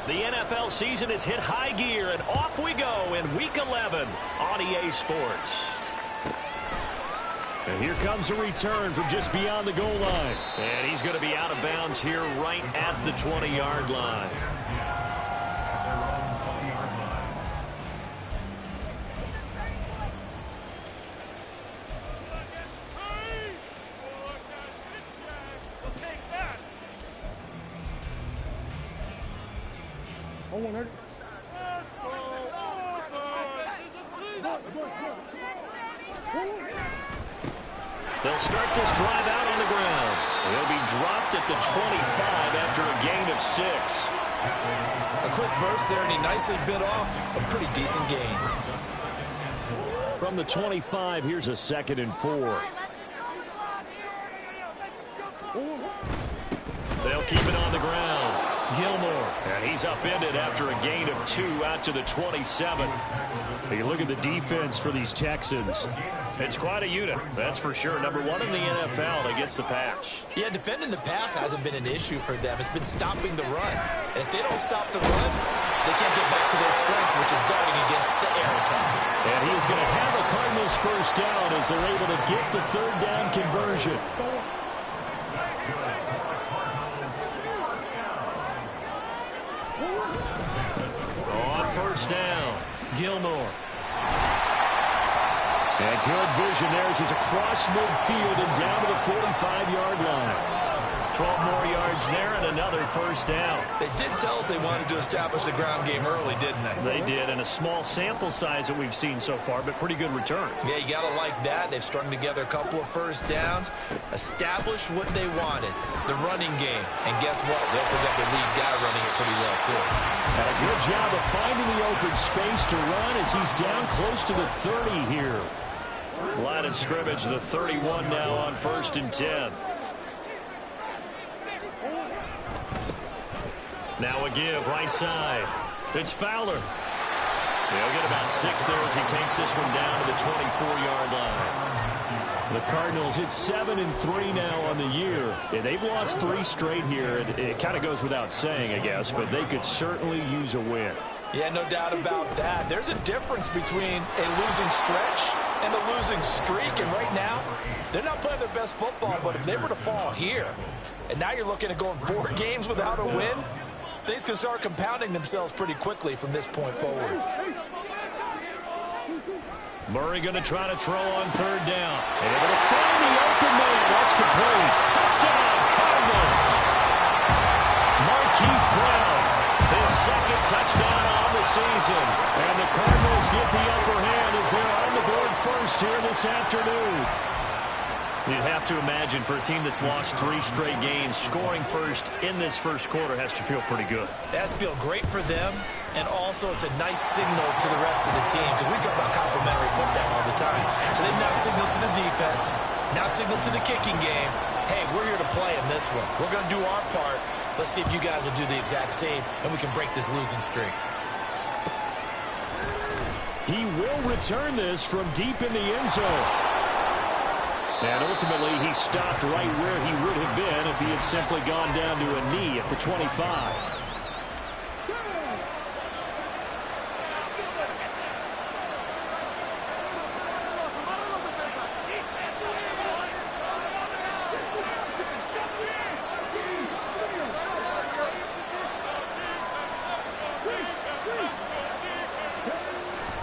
The NFL season has hit high gear, and off we go in Week 11 on EA Sports. And here comes a return from just beyond the goal line. And he's going to be out of bounds here right at the 20-yard line. They'll start this drive out on the ground. He'll be dropped at the 25 after a gain of 6. A quick burst there, and he nicely bit off a pretty decent gain. From the 25, here's a 2nd and 4. They'll keep it on the ground. Gilmore. And he's upended after a gain of 2 out to the 27. You look at the defense for these Texans. It's quite a unit, that's for sure. Number 1 in the NFL against the pass. Yeah, defending the pass hasn't been an issue for them. It's been stopping the run. And if they don't stop the run, they can't get back to their strength, which is guarding against the air attack. And he is going to have a Cardinals first down as they're able to get the 3rd down conversion. On first down, Gilmore. And good vision there as he's across midfield and down to the 45-yard line. 12 more yards there and another first down. They did tell us they wanted to establish the ground game early, didn't they? They did, and a small sample size that we've seen so far, but pretty good return. Yeah, you got to like that. They've strung together a couple of first downs, established what they wanted, the running game. And guess what? They also got their lead guy running it pretty well, too. And a good job of finding the open space to run as he's down close to the 30 here. Line of scrimmage, the 31 now on 1st and 10. Now a give, right side. It's Fowler. He'll get about 6 there as he takes this one down to the 24-yard line. The Cardinals, it's 7-3 now on the year. And they've lost 3 straight here. It kind of goes without saying, I guess, but they could certainly use a win. Yeah, no doubt about that. There's a difference between a losing stretch and a losing streak, and right now, they're not playing their best football, but if they were to fall here, and now you're looking at going 4 games without a win, things can start compounding themselves pretty quickly from this point forward. Murray going to try to throw on 3rd down. Able to find the open man. That's complete. Touchdown, Cardinals. Marquise Brown, his 2nd touchdown on the season. And the Cardinals get the upper hand as they're on the board first here this afternoon. You'd have to imagine for a team that's lost 3 straight games, scoring first in this first quarter has to feel pretty good. It has to feel great for them, and also it's a nice signal to the rest of the team, because we talk about complementary football all the time. So they've now signaled to the defense, now signaled to the kicking game, hey, we're here to play in this one. We're going to do our part. Let's see if you guys will do the exact same, and we can break this losing streak. He will return this from deep in the end zone. And ultimately, he stopped right where he would have been if he had simply gone down to a knee at the 25.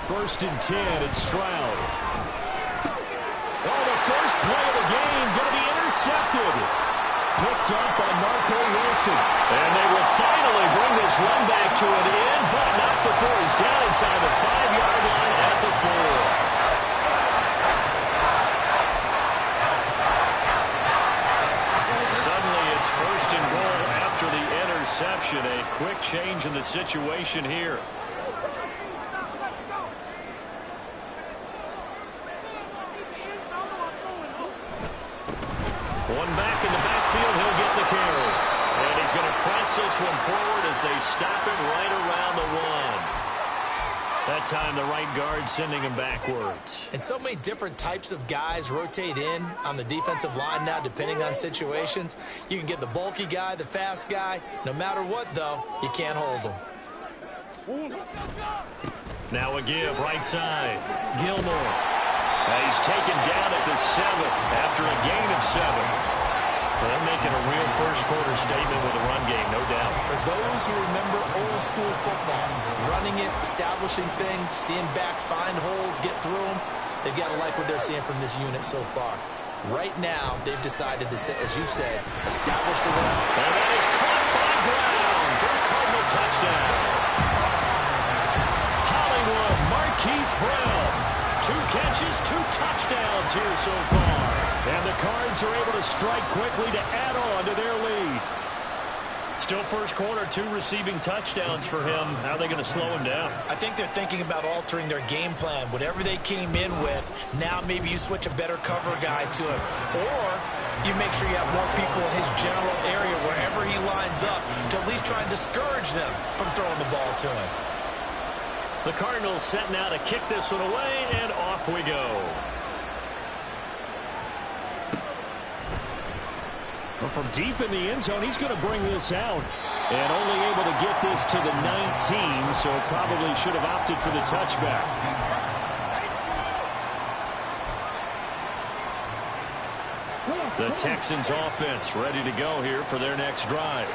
First and 10, it's Stroud. Oh, the first play of the game going to be intercepted. Picked up by Marco Wilson. And they will finally bring this run back to an end, but not before he's down inside the 5-yard line at the 4. Suddenly it's 1st and goal after the interception. A quick change in the situation here. One back in the backfield, he'll get the carry. And he's going to press this one forward as they stop him right around the 1. That time the right guard sending him backwards. And so many different types of guys rotate in on the defensive line now, depending on situations. You can get the bulky guy, the fast guy. No matter what, though, you can't hold them. Now a give, right side. Gilmore. He's taken down at the 7 after a gain of 7. They're making a real first-quarter statement with a run game, no doubt. For those who remember old-school football, running it, establishing things, seeing backs find holes, get through them, they've got to like what they're seeing from this unit so far. Right now, they've decided to, as you said, establish the run. And that is caught by Brown for a Cardinal touchdown. Hollywood Marquise Brown. 2 catches, 2 touchdowns here so far. And the Cards are able to strike quickly to add on to their lead. Still first quarter, 2 receiving touchdowns for him. How are they going to slow him down? I think they're thinking about altering their game plan. Whatever they came in with, now maybe you switch a better cover guy to him. Or you make sure you have more people in his general area wherever he lines up to at least try and discourage them from throwing the ball to him. The Cardinals setting out to kick this one away, and off we go. Well, from deep in the end zone, he's going to bring this out. And only able to get this to the 19, so probably should have opted for the touchback. The Texans offense ready to go here for their next drive.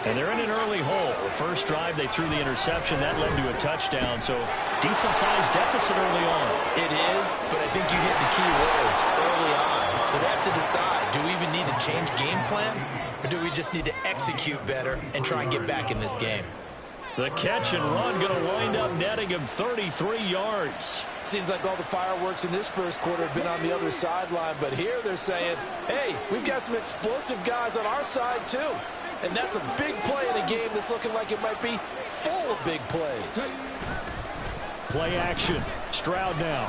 And they're in an early hole. The first drive, they threw the interception. That led to a touchdown, so decent-sized deficit early on. It is, but I think you hit the key words early on. So they have to decide, do we even need to change game plan, or do we just need to execute better and try and get back in this game? The catch and run going to wind up netting him 33 yards. Seems like all the fireworks in this first quarter have been on the other sideline, but here they're saying, hey, we've got some explosive guys on our side too. And that's a big play in a game that's looking like it might be full of big plays. Play action. Stroud now.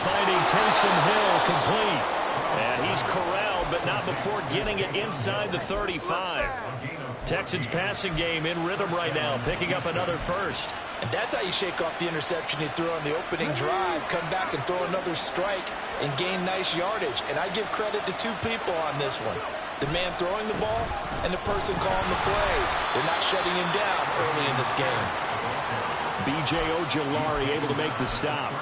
Finding Taysom Hill complete. And he's corralled, but not before getting it inside the 35. Texans passing game in rhythm right now, picking up another first. And that's how you shake off the interception you threw on the opening drive, come back and throw another strike and gain nice yardage. And I give credit to 2 people on this one. The man throwing the ball and the person calling the plays. They're not shutting him down early in this game. B.J. Ojulari able to make the stop.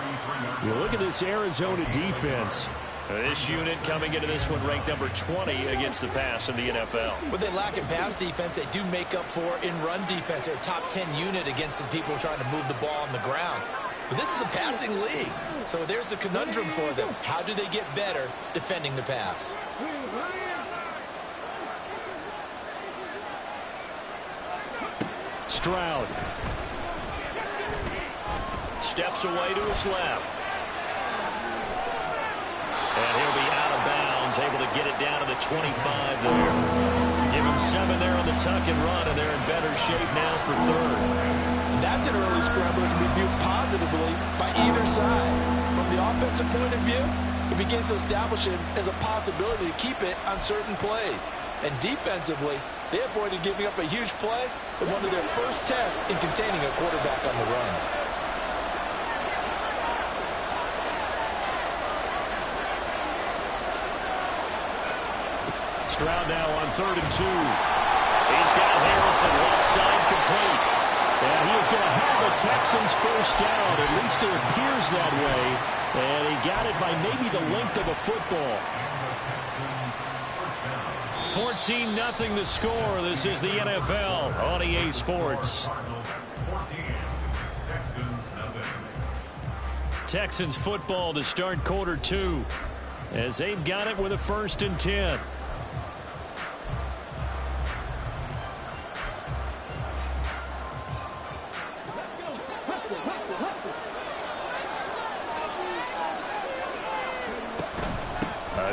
You look at this Arizona defense. This unit coming into this one ranked number 20 against the pass in the NFL. What they lack in pass defense, they do make up for in run defense. They're a top 10 unit against the people trying to move the ball on the ground. But this is a passing league, so there's a conundrum for them. How do they get better defending the pass? Stroud. Steps away to his left. And he'll be out of bounds, able to get it down to the 25 there. Give him 7 there on the tuck and run, and they're in better shape now for third. That's an early scramble that can be viewed positively by either side. From the offensive point of view, it begins to establish it as a possibility to keep it on certain plays. And defensively, they avoided giving up a huge play in one of their first tests in containing a quarterback on the run. Stroud now on 3rd and 2. He's got Harrison left side complete. And he is going to have the Texans first down. At least it appears that way. And he got it by maybe the length of a football. 14-0 the score. This is the NFL on EA Sports. Texans football to start quarter 2. As they've got it with a 1st and 10.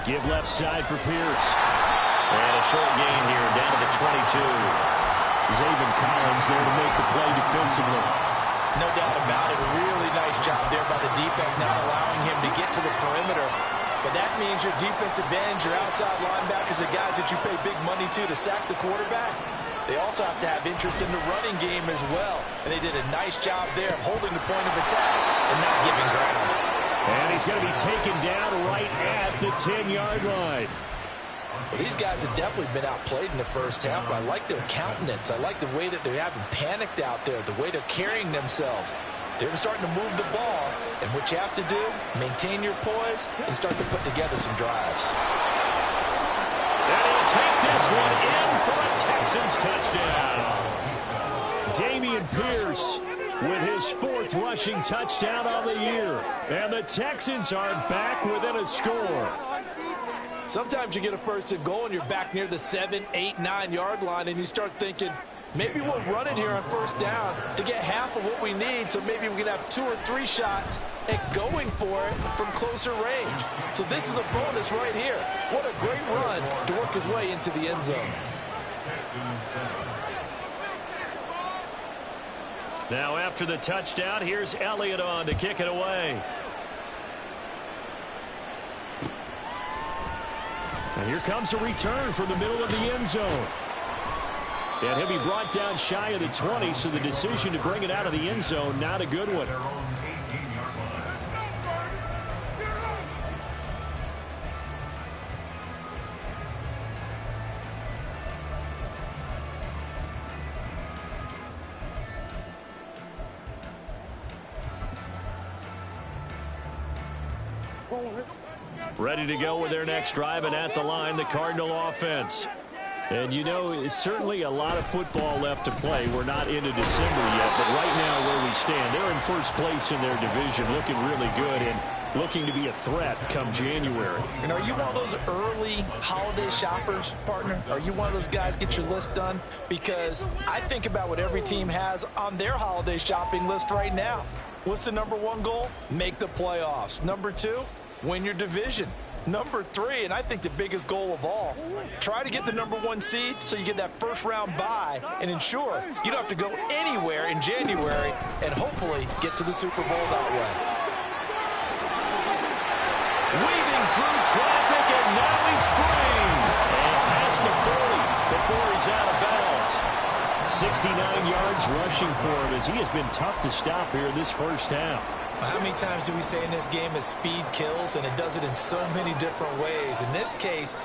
Give left side for Pierce. And a short gain here down to the 22. Zaven Collins there to make the play defensively. No doubt about it. A really nice job there by the defense, not allowing him to get to the perimeter. But that means your defensive ends, your outside linebackers, the guys that you pay big money to sack the quarterback. They also have to have interest in the running game as well. And they did a nice job there of holding the point of attack and not giving ground. And he's going to be taken down right at the 10-yard line. Well, these guys have definitely been outplayed in the first half, but I like their countenance. I like the way that they haven't panicked out there, the way they're carrying themselves. They're starting to move the ball, and what you have to do, maintain your poise and start to put together some drives. And he'll take this one in for a Texans touchdown. Dameon Pierce with his 4th rushing touchdown on the year. And the Texans are back within a score. Sometimes you get a first and goal and you're back near the 7, 8, 9-yard line, and you start thinking, maybe we'll run it here on first down to get half of what we need, so maybe we can have 2 or 3 shots at going for it from closer range. So this is a bonus right here. What a great run to work his way into the end zone. Now after the touchdown, here's Elliott on to kick it away. And here comes a return from the middle of the end zone. And he'll be brought down shy of the 20, so the decision to bring it out of the end zone, not a good one. Ready to go with their next drive, and at the line, the Cardinal offense. And, you know, it's certainly a lot of football left to play. We're not into December yet, but right now where we stand, they're in first place in their division, looking really good and looking to be a threat come January. And are you one of those early holiday shoppers, partner? Are you one of those guys get your list done? Because I think about what every team has on their holiday shopping list right now. What's the #1 goal? Make the playoffs. #2, win your division. #3, and I think the biggest goal of all, try to get the #1 seed so you get that first-round bye and ensure you don't have to go anywhere in January and hopefully get to the Super Bowl that way. Weaving through traffic, and now he's free. And past the 40 before he's out of bounds. 69 yards rushing for him as he has been tough to stop here this first half. How many times do we say in this game that speed kills, and it does it in so many different ways? In this case,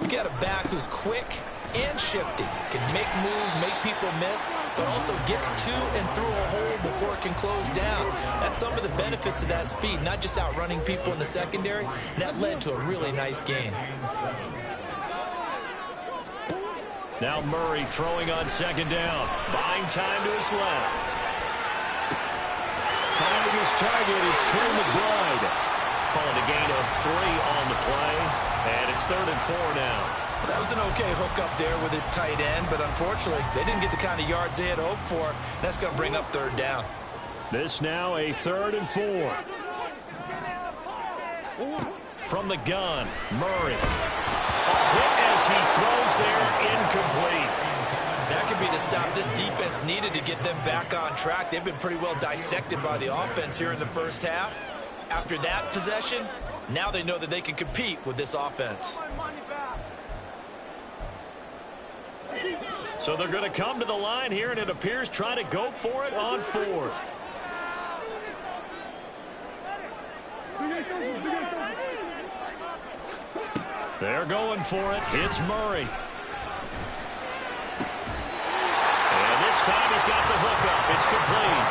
we got a back who's quick and shifty, can make moves, make people miss, but also gets to and through a hole before it can close down. That's some of the benefits of that speed, not just outrunning people in the secondary. That led to a really nice game. Now Murray throwing on second down. Buying time to his left. Finding his target, it's Trey McBride. Calling a gain of 3 on the play. And it's 3rd and 4 now. That was an okay hook up there with his tight end, but unfortunately, they didn't get the kind of yards they had hoped for. That's going to bring up 3rd down. This now a 3rd and 4. From the gun, Murray. A hit as he throws there, incomplete. That could be the stop this defense needed to get them back on track. They've been pretty well dissected by the offense here in the first half. After that possession, now they know that they can compete with this offense. So they're going to come to the line here, and it appears trying to go for it on 4th. They're going for it. It's Murray. And this time he's got the hook up. It's complete.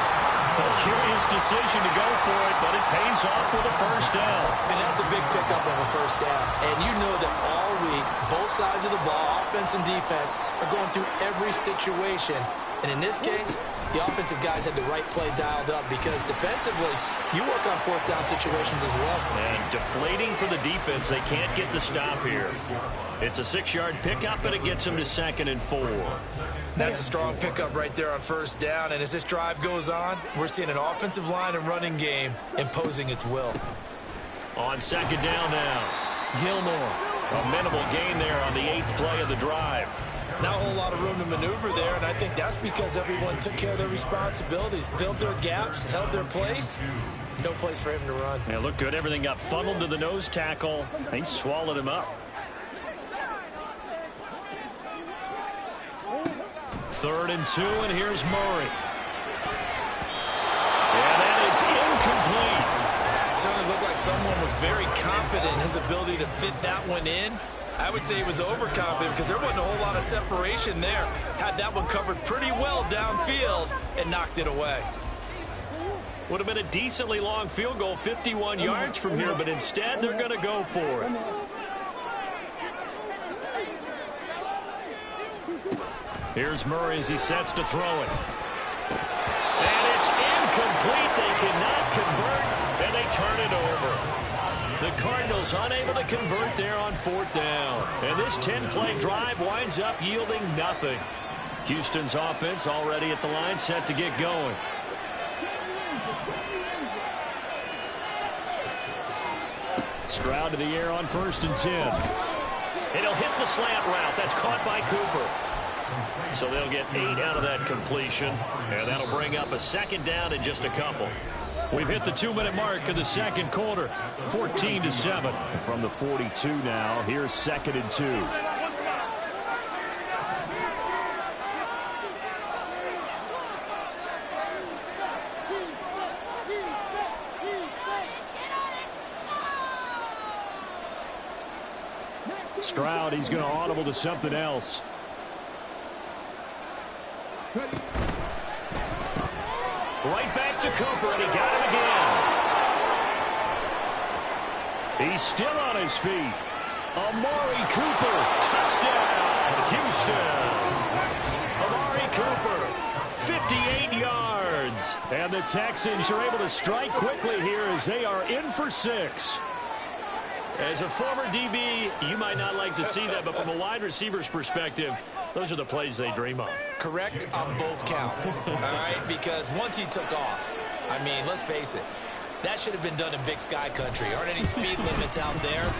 A curious decision to go for it, but it pays off with a first down. And that's a big pickup of a first down. And you know that all week, both sides of the ball, offense and defense, are going through every situation. And in this case, the offensive guys had the right play dialed up because defensively, you work on 4th down situations as well. And deflating for the defense. They can't get the stop here. It's a 6-yard pickup, and it gets them to 2nd and 4. That's a strong pickup right there on first down. And as this drive goes on, we're seeing an offensive line and running game imposing its will. On 2nd down now, Gilmore. A minimal gain there on the 8th play of the drive. Not a whole lot of room to maneuver there, and I think that's because everyone took care of their responsibilities, filled their gaps, held their place. No place for him to run. Yeah, looked good. Everything got funneled to the nose tackle. He swallowed him up. 3rd and 2, and here's Murray. And that is incomplete. Certainly looked like someone was very confident in his ability to fit that one in. I would say he was overconfident because there wasn't a whole lot of separation there. Had that one covered pretty well downfield and knocked it away. Would have been a decently long field goal, 51 yards from here, but instead they're going to go for it. Here's Murray as he sets to throw it. And it's incomplete. They cannot convert, and they turn it over. The Cardinals unable to convert there on 4th down. And this 10-play drive winds up yielding nothing. Houston's offense already at the line, set to get going. Stroud to the air on 1st and 10. It'll hit the slant route. That's caught by Cooper. So they'll get 8 out of that completion, and that'll bring up a 2nd down in just a couple. We've hit the 2-minute mark of the 2nd quarter, 14-7. From the 42 now, here's 2nd and 2. Stroud, he's going to audible to something else. Right back to Cooper, and he got him again. He's still on his feet. Amari Cooper, touchdown, Houston. Amari Cooper, 58 yards. And the Texans are able to strike quickly here as they are in for 6. As a former DB, you might not like to see that, but from a wide receiver's perspective, those are the plays they dream of. Correct on both counts, all right? Because once he took off, I mean, let's face it, that should have been done in Big Sky country. Aren't any speed limits out there?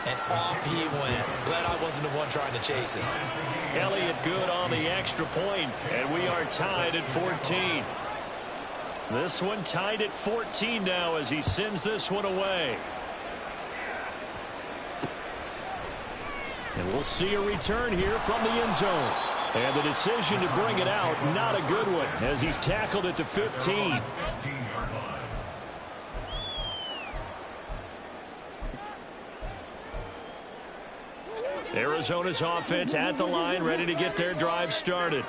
And off he went. Glad I wasn't the one trying to chase it. Elliott good on the extra point, and we are tied at 14. This one tied at 14 now as he sends this one away. And we'll see a return here from the end zone. And the decision to bring it out, not a good one, as he's tackled it to 15. Arizona's offense at the line, ready to get their drive started.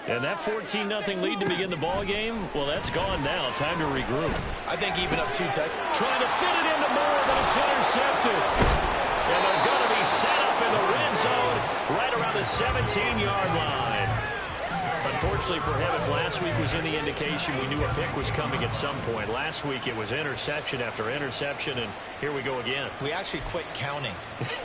And that 14-0 lead to begin the ball game, well, that's gone now. Time to regroup. I think even up 2 tight. Trying to fit it into Moore, but it's intercepted. And they're going to be set up in the red zone right around the 17-yard line. Unfortunately for him, if last week was any indication, we knew a pick was coming at some point. Last week it was interception after interception, and here we go again. We actually quit counting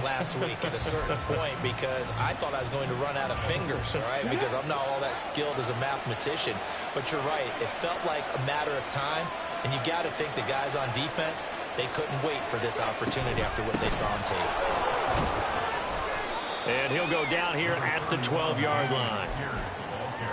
last week at a certain point because I thought I was going to run out of fingers, all right, because I'm not all that skilled as a mathematician. But you're right. It felt like a matter of time, and you got to think the guys on defense, they couldn't wait for this opportunity after what they saw on tape. And he'll go down here at the 12-yard line.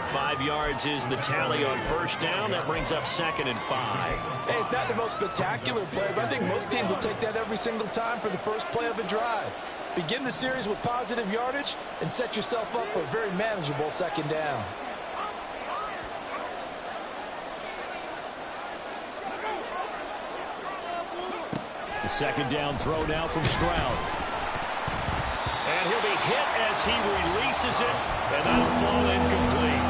5 yards is the tally on first down. That brings up 2nd and 5. Hey, it's not the most spectacular play, but I think most teams will take that every single time for the first play of a drive. Begin the series with positive yardage and set yourself up for a very manageable 2nd down. The 2nd down throw now from Stroud. And he'll be hit as he releases it, and that'll fall incomplete.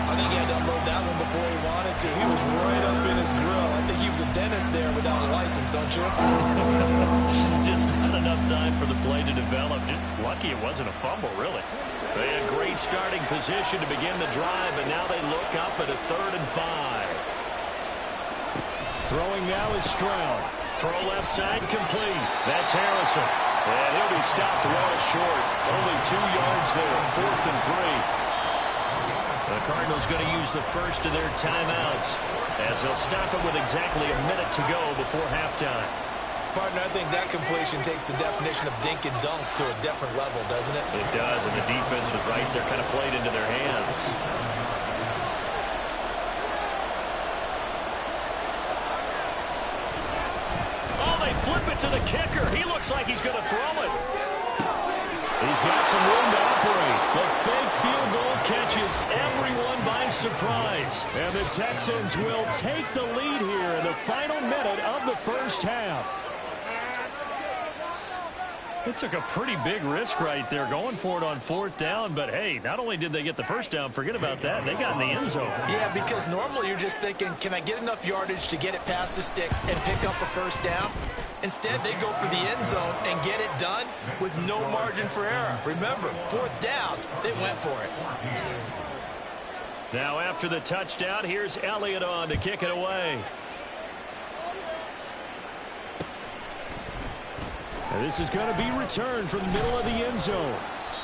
I think he had to unload that one before he wanted to. He was right up in his grill. I think he was a dentist there without a license, don't you? Just not enough time for the play to develop. Just lucky it wasn't a fumble, really. They had great starting position to begin the drive, and now they look up at a 3rd and 5. Throwing now is Stroud. Throw left side complete. That's Harrison. And he'll be stopped well short. Only 2 yards there. 4th and 3. The Cardinals going to use the first of their timeouts as they'll stop it with exactly a minute to go before halftime. Partner, I think that completion takes the definition of dink and dunk to a different level, doesn't it? It does, and the defense was right there, kind of played into their hands. Oh, they flip it to the kicker. He looks like he's going to throw it. He's got some room to operate. The fake field goal catches everyone by surprise. And the Texans will take the lead here in the final minute of the first half. It took a pretty big risk right there going for it on 4th down. But, hey, not only did they get the first down, forget about that, they got in the end zone. Yeah, because normally you're just thinking, can I get enough yardage to get it past the sticks and pick up a first down? Instead, they go for the end zone and get it done with no margin for error. Remember, 4th down, they went for it. Now after the touchdown, here's Elliott on to kick it away. And this is going to be returned from the middle of the end zone.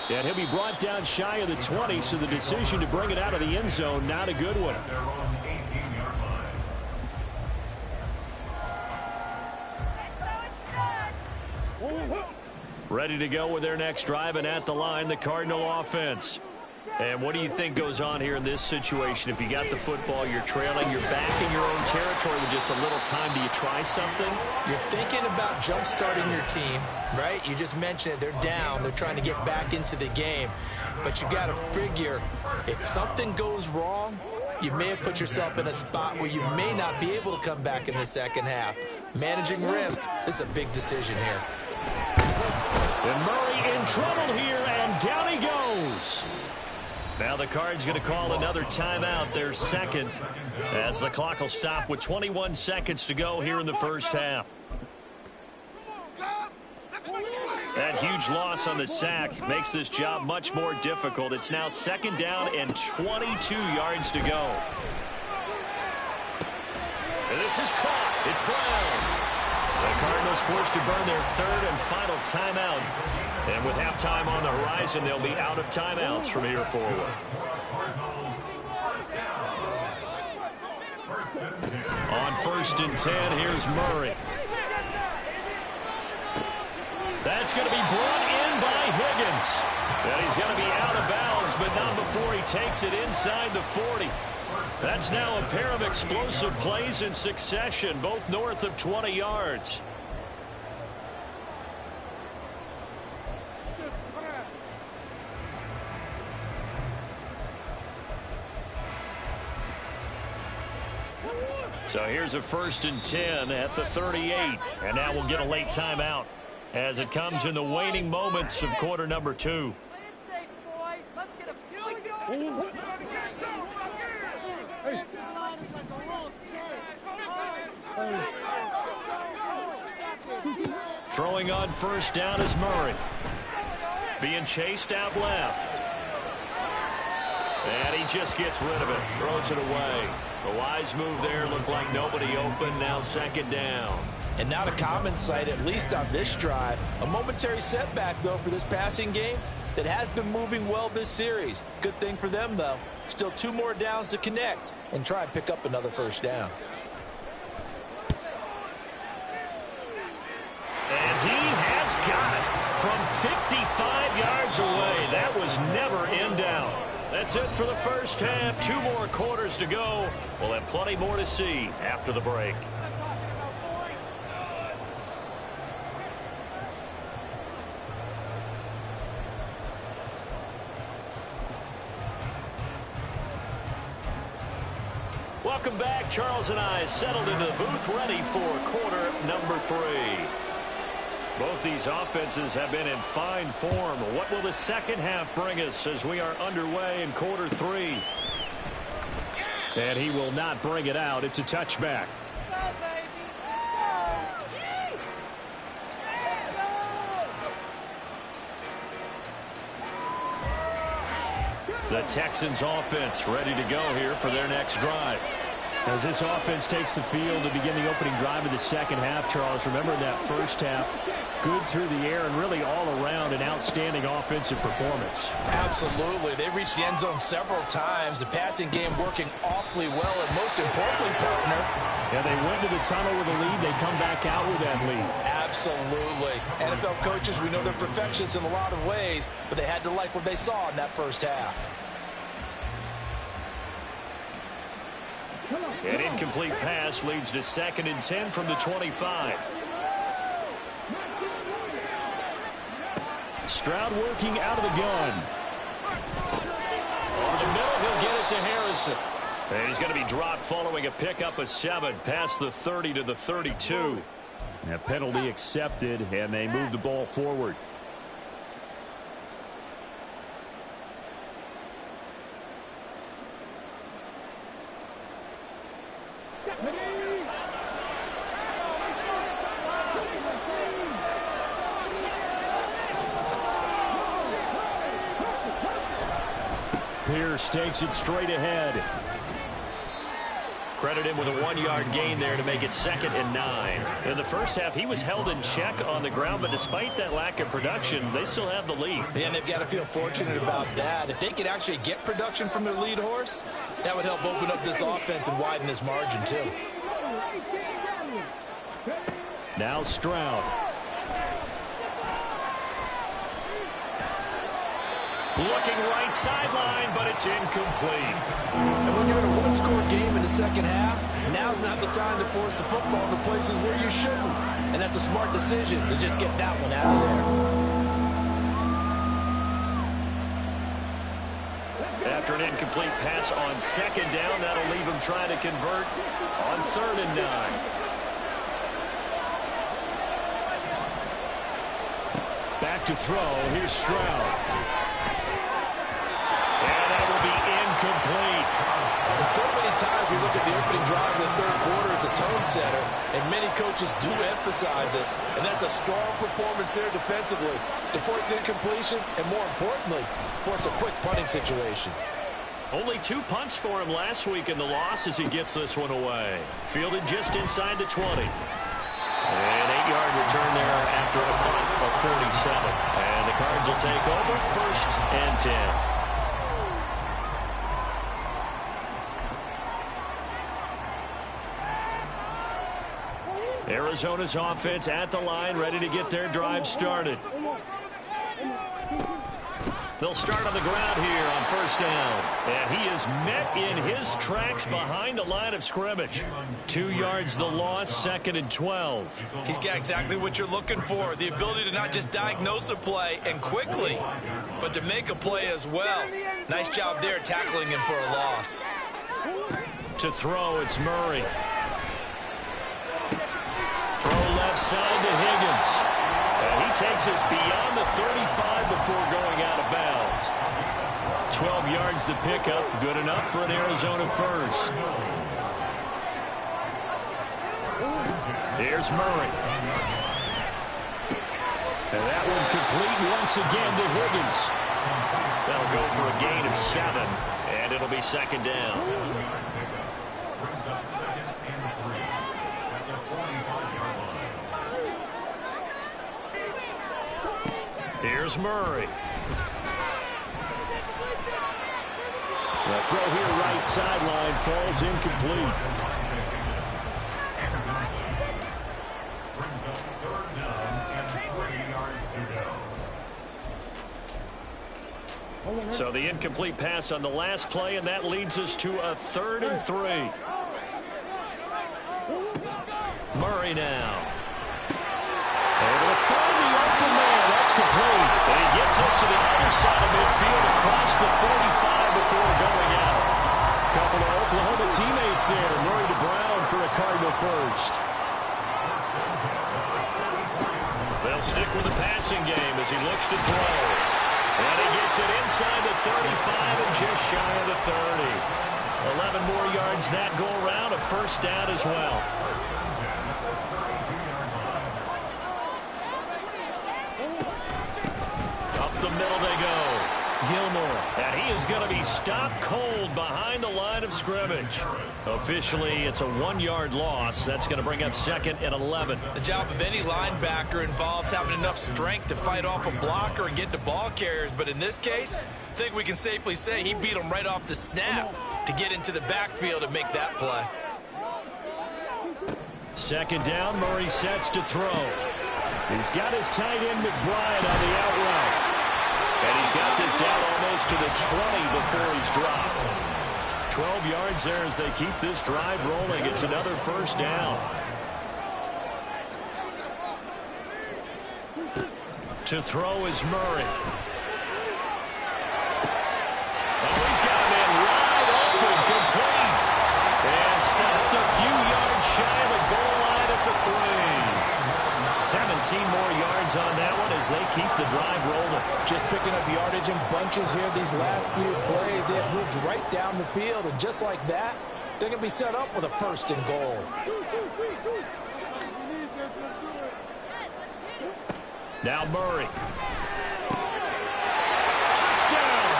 And he'll be brought down shy of the 20, so the decision to bring it out of the end zone, not a good one. Ready to go with their next drive, and at the line, the Cardinal offense. And what do you think goes on here in this situation? If you got the football, you're trailing, you're back in your own territory with just a little time. Do you try something? You're thinking about jump-starting your team, right? You just mentioned it. They're down. They're trying to get back into the game. But you got to figure, if something goes wrong, you may have put yourself in a spot where you may not be able to come back in the second half. Managing risk is a big decision here. And Murray in trouble here, and down he goes. Now the Cards going to call another timeout, their second, as the clock will stop with 21 seconds to go here in the first half. That huge loss on the sack makes this job much more difficult. It's now 2nd down and 22 yards to go. And this is caught. It's Brown. The Cardinals forced to burn their 3rd and final timeout. And with halftime on the horizon, they'll be out of timeouts from here forward. On 1st and 10, here's Murray. That's going to be brought in by Higgins. And he's going to be out of bounds, but not before he takes it inside the 40. That's now a pair of explosive plays in succession, both north of 20 yards. So here's a 1st and 10 at the 38. And now we'll get a late timeout as it comes in the waning moments of quarter number 2. Throwing on 1st down is Murray. Being chased out left. And he just gets rid of it. Throws it away. The wise move there. Looked like nobody open. Now 2nd down. And not a common sight, at least on this drive. A momentary setback, though, for this passing game that has been moving well this series. Good thing for them, though. Still 2 more downs to connect and try and pick up another 1st down. And he has got it from 55 yards away. That was never in doubt. That's it for the first half. 2 more quarters to go. We'll have plenty more to see after the break. Welcome back. Charles and I settled into the booth, ready for quarter number 3. Both these offenses have been in fine form. What will the second half bring us as we are underway in quarter 3? And he will not bring it out. It's a touchback. The Texans offense ready to go here for their next drive. As this offense takes the field to begin the opening drive of the second half, Charles, remember in that first half, good through the air and really all around an outstanding offensive performance. Absolutely. They reached the end zone several times. The passing game working awfully well, and most importantly, partner. Yeah, they went to the tunnel with a lead. They come back out with that lead. Absolutely. NFL coaches, we know they're perfectionists in a lot of ways, but they had to like what they saw in that first half. An incomplete pass leads to 2nd and 10 from the 25. Stroud working out of the gun. Over the middle, he'll get it to Harrison. And he's going to be dropped following a pickup of 7 past the 30 to the 32. A penalty accepted, and they move the ball forward. Pierce takes it straight ahead. Credit him with a 1-yard gain there to make it 2nd and 9. In the first half, he was held in check on the ground, but despite that lack of production, they still have the lead. And they've got to feel fortunate about that. If they could actually get production from their lead horse, that would help open up this offense and widen this margin too. Now Stroud. Looking right sideline, but it's incomplete. And when you're in a one-score game in the second half, now's not the time to force the football to places where you shouldn't. And that's a smart decision to just get that one out of there. After an incomplete pass on 2nd down, that'll leave him trying to convert on 3rd and 9. Back to throw. Here's Stroud. And that will be incomplete. And so many times we look at the opening drive of the third quarter as a tone setter, and many coaches do emphasize it, and that's a strong performance there defensively to force incompletion and, more importantly, force a quick punting situation. Only 2 punts for him last week in the loss as he gets this one away. Fielded just inside the 20. An 8-yard return there after a punt of 47. And the Cards will take over 1st and 10. Arizona's offense at the line, ready to get their drive started. They'll start on the ground here on 1st down. And he is met in his tracks behind the line of scrimmage. 2 yards the loss, 2nd and 12. He's got exactly what you're looking for, the ability to not just diagnose a play and quickly, but to make a play as well. Nice job there tackling him for a loss. To throw, it's Murray. Throw left side to Higgins. And he takes us beyond the 35 before going out of bounds. 12 yards the pickup, good enough for an Arizona first. Here's Murray. And that one complete once again to Higgins. That'll go for a gain of 7, and it'll be 2nd down. Here's Murray. The throw here right sideline falls incomplete. So the incomplete pass on the last play, and that leads us to a 3rd and 3. Murray now. Able to find the open man. That's complete. And he gets us to the other side of midfield across the 45 before going out. A couple of Oklahoma teammates there. Murray to Brown for a Cardinal first. They'll stick with the passing game as he looks to throw. And he gets it inside the 35 and just shy of the 30. 11 more yards that go around, a 1st down as well. Up the middle they go. Gilmore. And he is going to be stopped cold behind the line of scrimmage. Officially, it's a 1-yard loss. That's going to bring up 2nd and 11. The job of any linebacker involves having enough strength to fight off a blocker and get to ball carriers. But in this case, I think we can safely say he beat him right off the snap to get into the backfield and make that play. 2nd down, Murray sets to throw. He's got his tight end McBride on the out route. And he's got this down almost to the 20 before he's dropped. 12 yards there as they keep this drive rolling. It's another 1st down. To throw is Murray. Oh, he's got a man wide open, complete. And stopped a few yards shy of the goal line at the 3. yards on that one as they keep the drive rolling. Just picking up yardage in bunches here these last few plays. They have moved right down the field, and just like that, they're going to be set up with a first and goal. Now Murray. Touchdown!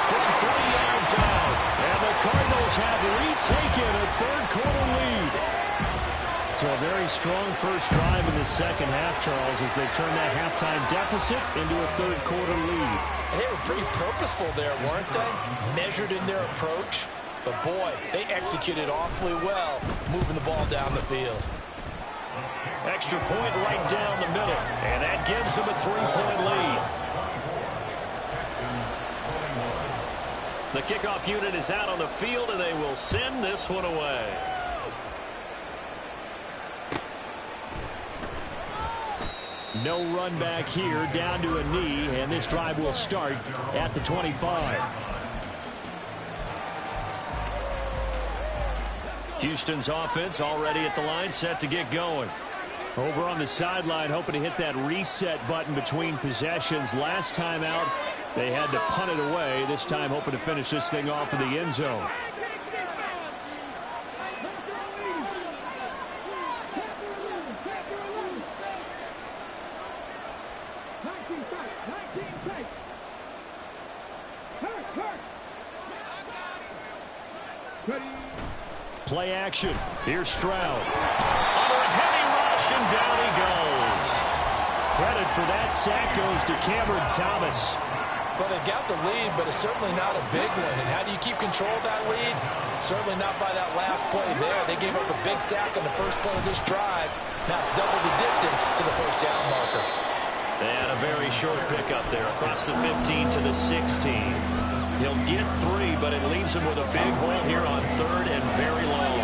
From 3 yards out. And the Cardinals have retaken a third-quarter lead. So a very strong first drive in the second half, Charles, as they turn that halftime deficit into a third-quarter lead. And they were pretty purposeful there, weren't they? Measured in their approach. But, boy, they executed awfully well, moving the ball down the field. Extra point right down the middle, and that gives them a 3-point lead. The kickoff unit is out on the field, and they will send this one away. No run back here, down to a knee, and this drive will start at the 25. Houston's offense already at the line, set to get going. Over on the sideline, hoping to hit that reset button between possessions. Last time out, they had to punt it away. This time, hoping to finish this thing off in the end zone. Play action. Here's Stroud. Under a heavy rush, and down he goes. Credit for that sack goes to Cameron Thomas. Well, they got the lead, but it's certainly not a big one. And how do you keep control of that lead? Certainly not by that last play there. They gave up a big sack on the first play of this drive. Now it's double the distance to the first down marker. And a very short pickup there across the 15 to the 16. He'll get 3, but it leaves him with a big hole here on third and very long.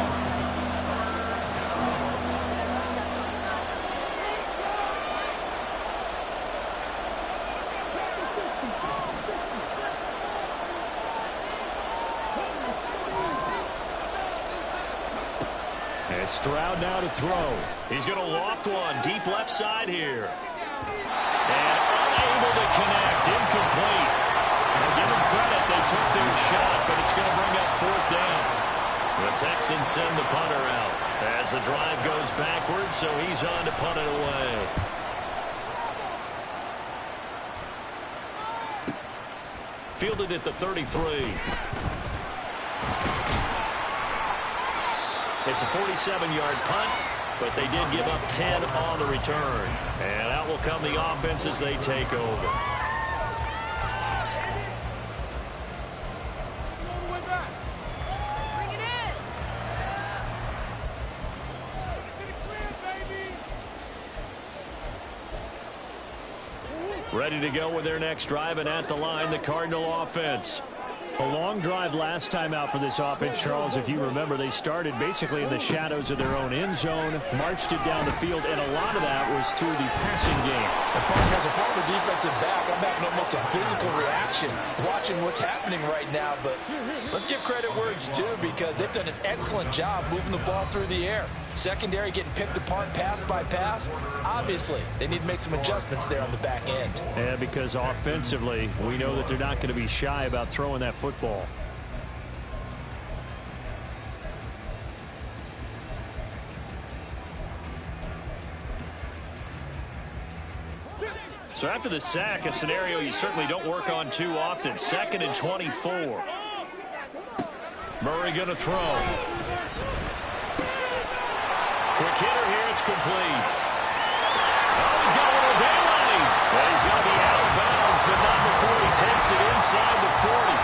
And Stroud now to throw. He's going to loft one deep left side here. And unable to connect, incomplete. Well, give them credit, they took their shot, but it's going to bring up fourth down. The Texans send the punter out as the drive goes backwards, so he's on to punt it away. Fielded at the 33. It's a 47-yard punt, but they did give up 10 on the return. And out will come the offense as they take over. Ready to go with their next drive, and at the line, the Cardinal offense. A long drive last time out for this offense, Charles. If you remember, they started basically in the shadows of their own end zone, marched it down the field, and a lot of that was through the passing game. As a former defensive back, I'm having almost a physical reaction watching what's happening right now. But let's give credit where it's due, because they've done an excellent job moving the ball through the air. Secondary getting picked apart pass by pass. Obviously, they need to make some adjustments there on the back end. Yeah, because offensively, we know that they're not going to be shy about throwing that football. So after the sack, a scenario you certainly don't work on too often. 2nd and 24. Murray going to throw. Quick hitter here, it's complete. Oh, he's got a little daylight. Well, he's going to be out of bounds, but not before he takes it inside the 40.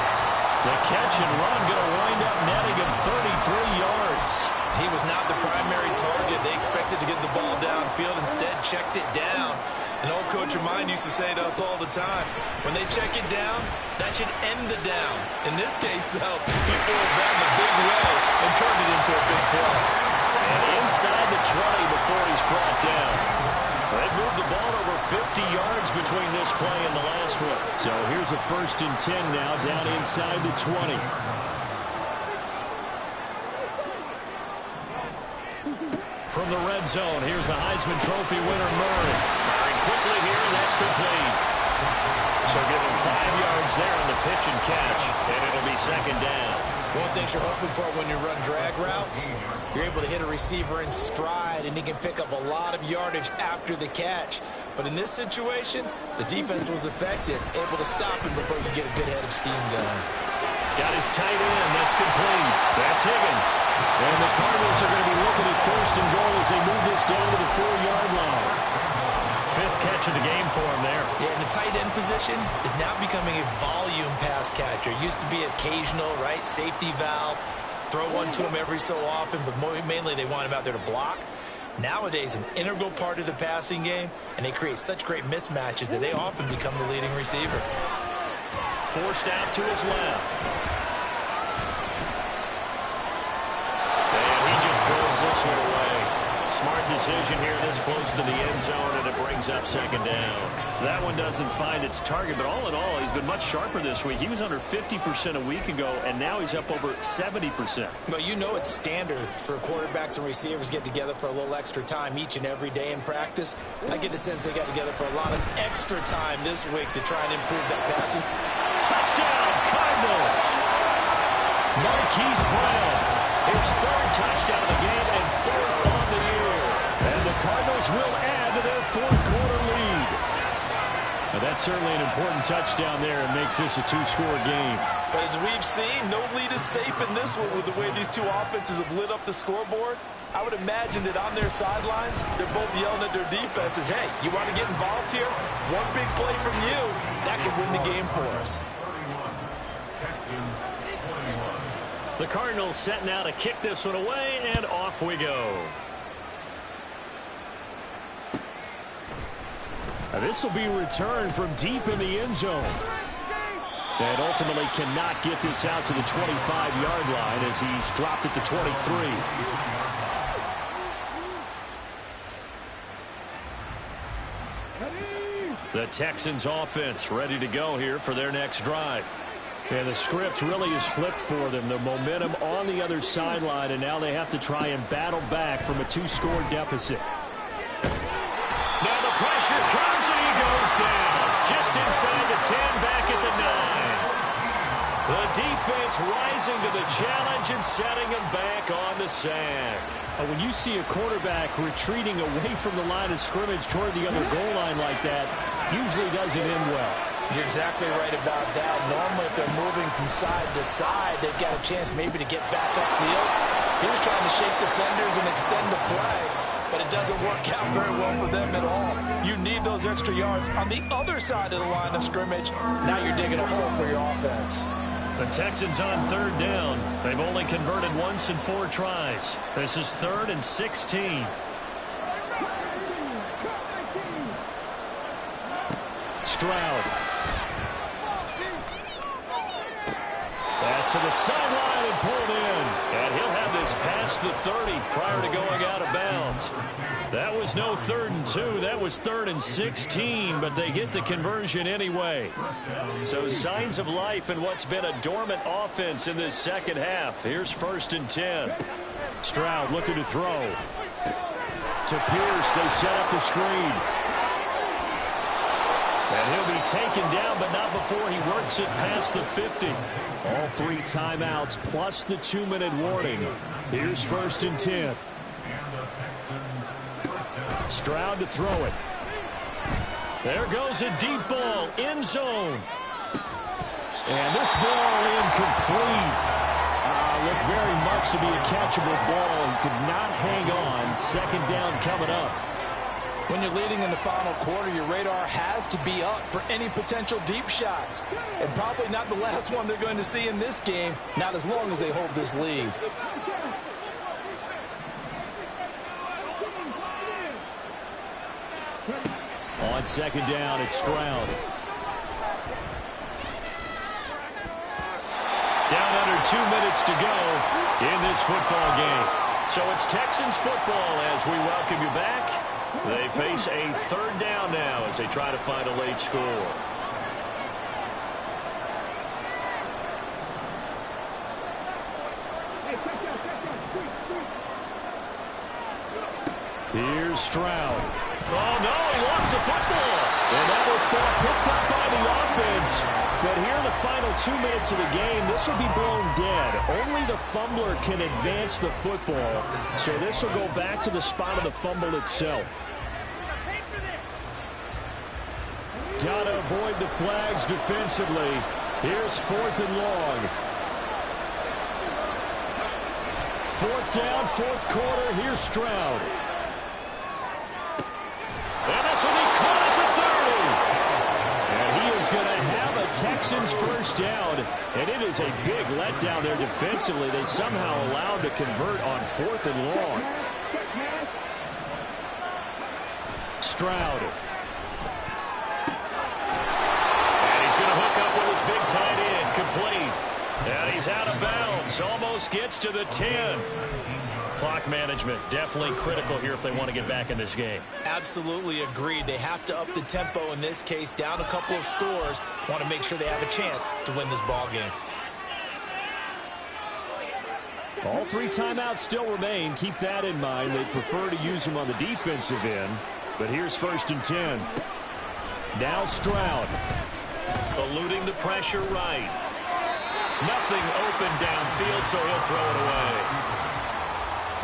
The catch and run going to wind up netting him 33 yards. He was not the primary target. They expected to get the ball downfield. Instead, checked it down. An old coach of mine used to say to us all the time, when they check it down, that should end the down. In this case, though, he pulled that in a big way and turned it into a big play. And inside the 20 before he's brought down. They've moved the ball over 50 yards between this play and the last one. So here's a 1st and 10 now, down inside the 20. From the red zone, here's the Heisman Trophy winner, Murray. quickly here, and that's complete. So give him 5 yards there on the pitch and catch, and it'll be second down. One thing you're hoping for when you run drag routes, you're able to hit a receiver in stride, and he can pick up a lot of yardage after the catch. But in this situation, the defense was effective, able to stop him before you get a good head of steam going. Got his tight end. That's complete. That's Higgins. And the Cardinals are going to be looking at first and goal as they move this down to the 4-yard line. 5th catch of the game for him there. Yeah, and the tight end position is now becoming a volume pass catcher. Used to be occasional, right? Safety valve. Throw one to him every so often, but mainly they want him out there to block. Nowadays, an integral part of the passing game, and they create such great mismatches that they often become the leading receiver. Forced out to his left. And he just throws this one away. Smart decision here this close to the end zone, and it brings up second down. That one doesn't find its target, but all in all, he's been much sharper this week. He was under 50% a week ago, and now he's up over 70%. Well, you know it's standard for quarterbacks and receivers to get together for a little extra time each and every day in practice. I get the sense they got together for a lot of extra time this week to try and improve that passing. Touchdown, Cardinals! Marquise Brown, his 3rd touchdown of the game and 4th on the year. And the Cardinals will add to their 4th quarter lead. Now, that's certainly an important touchdown there and makes this a 2-score game. But as we've seen, no lead is safe in this one with the way these two offenses have lit up the scoreboard. I would imagine that on their sidelines, they're both yelling at their defenses, hey, you want to get involved here? One big play from you, that could win the game for us. The Cardinals setting out to kick this one away, and off we go. Now, this will be returned from deep in the end zone. And ultimately cannot get this out to the 25-yard line as he's dropped at the 23. The Texans offense ready to go here for their next drive. And the script really is flipped for them. The momentum on the other sideline, and now they have to try and battle back from a 2-score deficit. Now the pressure comes, and he goes down. Just inside the 10, back at the 9. The defense rising to the challenge and setting him back on the sand. When you see a quarterback retreating away from the line of scrimmage toward the other goal line like that, usually doesn't end well. You're exactly right about that. Normally, if they're moving from side to side, they've got a chance maybe to get back upfield. He was trying to shake defenders and extend the play, but it doesn't work out very well for them at all. You need those extra yards on the other side of the line of scrimmage. Now you're digging a hole for your offense. The Texans on 3rd down. They've only converted once in 4 tries. This is 3rd and 16. Stroud. Pass to the sideline and pulled in. And he'll have this past the 30 prior to going out of bounds. That was no 3rd and 2. That was 3rd and 16, but they get the conversion anyway. So signs of life in what's been a dormant offense in this second half. Here's 1st and 10. Stroud looking to throw. To Pierce, they set up the screen. And he'll be taken down, but not before he works it past the 50. All 3 timeouts plus the 2-minute warning. Here's 1st and 10. Stroud to throw it. There goes a deep ball, end zone. And this ball incomplete. Looked very much to be a catchable ball. He could not hang on. 2nd down coming up. When you're leading in the final quarter, your radar has to be up for any potential deep shots. And probably not the last one they're going to see in this game, not as long as they hold this lead. On 2nd down, it's Stroud. Down under 2 minutes to go in this football game. So it's Texans football as we welcome you back. They face a 3rd down now as they try to find a late score. Here's Stroud. Oh, no, he lost the football. And that was ball picked up by the offense. But here in the final 2 minutes of the game, this will be blown dead. Only the fumbler can advance the football. So this will go back to the spot of the fumble itself. Got to avoid the flags defensively. Here's 4th and long. 4th down, 4th quarter. Here's Stroud. And this will be caught at the 30. And he is going to have a Texans first down. And it is a big letdown there defensively. They somehow allowed to convert on 4th and long. Stroud. And he's going to hook up with his big tight end. Complete. And he's out of bounds. Almost gets to the 10. Clock management definitely critical here if they want to get back in this game. Absolutely agreed. They have to up the tempo in this case. Down a couple of scores. Want to make sure they have a chance to win this ball game. All 3 timeouts still remain. Keep that in mind. They prefer to use them on the defensive end. But here's 1st and 10. Now Stroud. Eluding the pressure right. Nothing open downfield, so he'll throw it away.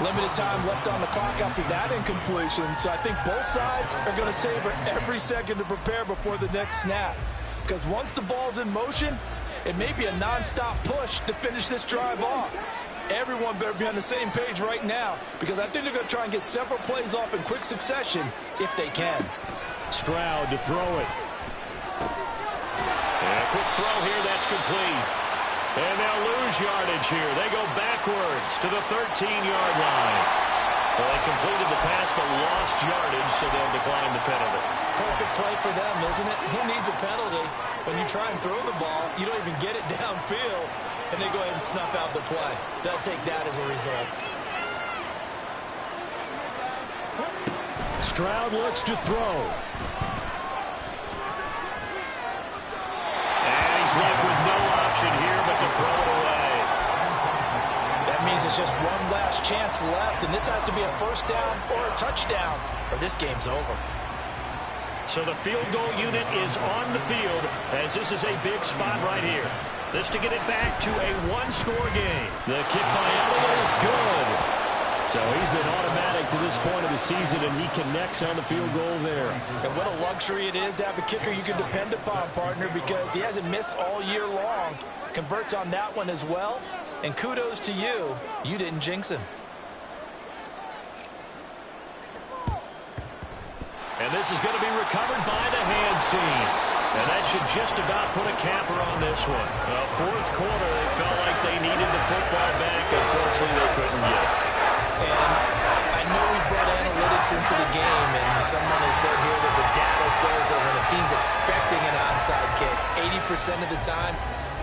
Limited time left on the clock after that incompletion, so I think both sides are going to savor every second to prepare before the next snap. Because once the ball's in motion, it may be a nonstop push to finish this drive off. Everyone better be on the same page right now, because I think they're going to try and get several plays off in quick succession if they can. Stroud to throw it. And a quick throw here, that's complete. And they'll lose yardage here. They go backwards to the 13-yard line. Well, they completed the pass but lost yardage, so they'll decline the penalty. Perfect play for them, isn't it? Who needs a penalty? When you try and throw the ball, you don't even get it downfield, and they go ahead and snuff out the play. They'll take that as a result. Stroud looks to throw. And he's left with no option here but to throw it away. That means it's just one last chance left, and this has to be a first down or a touchdown, or this game's over. So the field goal unit is on the field as this is a big spot right here. This to get it back to a one-score game. The kick by Elliott is good. So he's been automatic to this point of the season, and he connects on the field goal there. And what a luxury it is to have a kicker you can depend upon, partner, because he hasn't missed all year long. Converts on that one as well. And kudos to you. You didn't jinx him. And this is going to be recovered by the hands team. And that should just about put a capper on this one. Fourth quarter, they felt like they needed the football back. Unfortunately, they couldn't get it. And I know we brought analytics into the game, and someone has said here that the data says that when a team's expecting an onside kick, 80% of the time,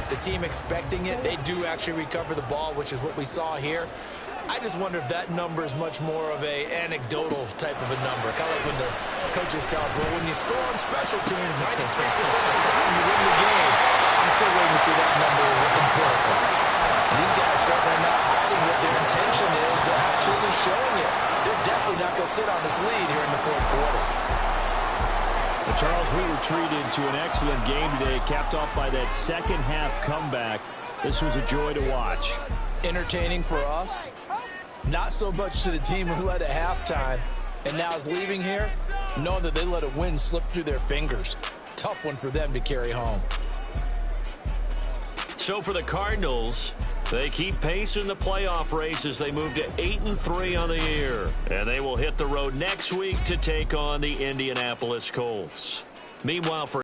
the team expecting it, they do actually recover the ball, which is what we saw here. I just wonder if that number is much more of a anecdotal type of a number. Kind of like when the coaches tell us, well, when you score on special teams, 93% of the time you win the game. I'm still waiting to see that number is empirical. These guys certainly not hiding what their intention is. They're absolutely showing it. They're definitely not going to sit on this lead here in the fourth quarter. Well, Charles, we were treated to an excellent game today, capped off by that second half comeback. This was a joy to watch. Entertaining for us. Not so much to the team who led at halftime and now is leaving here, knowing that they let a win slip through their fingers. Tough one for them to carry home. So for the Cardinals, they keep pace in the playoff race as they move to 8-3 on the year. And they will hit the road next week to take on the Indianapolis Colts. Meanwhile, for